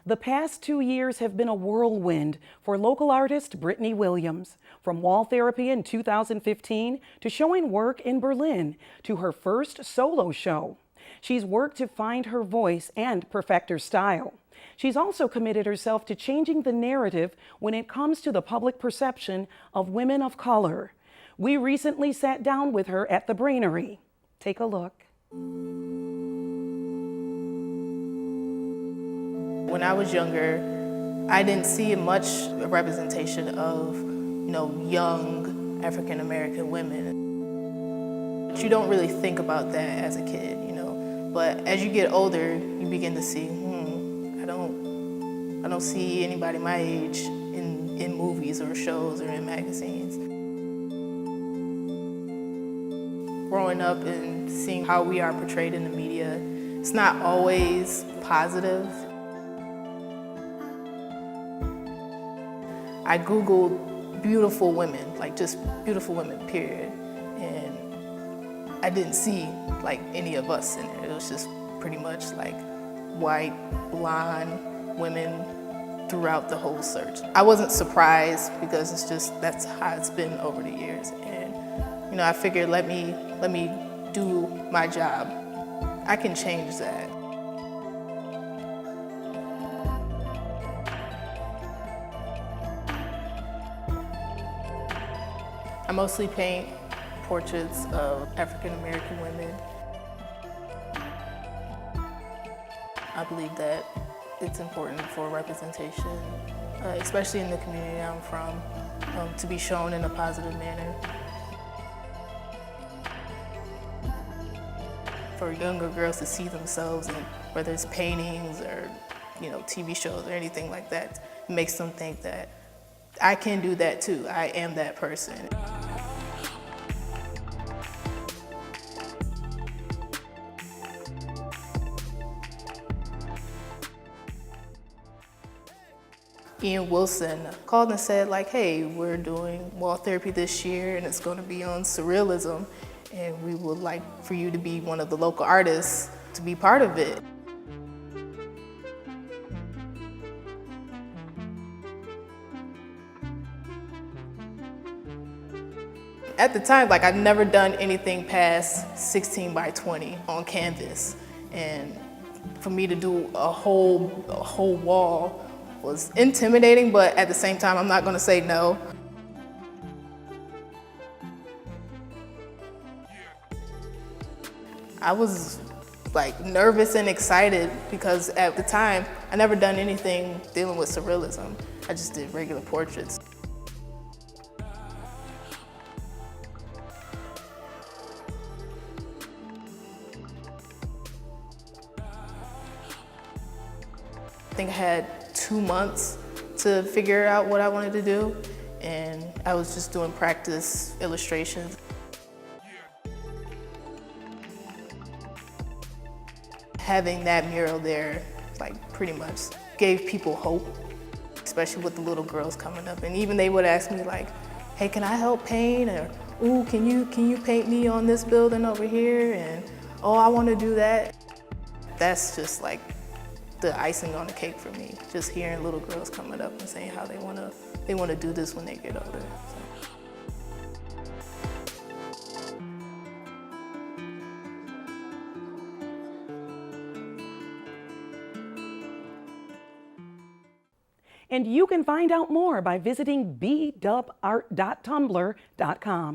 The past 2 years have been a whirlwind for local artist Brittany Williams. From Wall Therapy in 2015 to showing work in Berlin to her first solo show. She's worked to find her voice and perfect her style. She's also committed herself to changing the narrative when it comes to the public perception of women of color. We recently sat down with her at the Brainery. Take a look. When I was younger, I didn't see much representation of, young African American women. But you don't really think about that as a kid, But as you get older, you begin to see, I don't see anybody my age in movies or shows or in magazines. Growing up and seeing how we are portrayed in the media, it's not always positive. I Googled beautiful women, like just beautiful women, period. And I didn't see like any of us in it. It was just pretty much like white, blonde women throughout the whole search. I wasn't surprised because that's how it's been over the years. And I figured let me do my job. I can change that. I mostly paint portraits of African American women. I believe that it's important for representation, especially in the community I'm from, to be shown in a positive manner. For younger girls to see themselves in whether it's paintings or TV shows or anything like that, it makes them think that I can do that too. I am that person. Ian Wilson called and said hey, we're doing Wall Therapy this year and it's going to be on surrealism and we would like for you to be one of the local artists to be part of it. At the time, I'd never done anything past 16 by 20 on canvas. And for me to do a whole wall was intimidating, but at the same time, I'm not gonna say no. I was nervous and excited because at the time, I never done anything dealing with surrealism. I just did regular portraits. I think I had 2 months to figure out what I wanted to do, and I was just doing practice illustrations. Having that mural there, pretty much gave people hope, especially with the little girls coming up. And even they would ask me hey, can I help paint? Or, ooh, can you paint me on this building over here? And, oh, I want to do that. That's just the icing on the cake for me, just hearing little girls coming up and saying how they want to do this when they get older. And you can find out more by visiting bdubart.tumblr.com.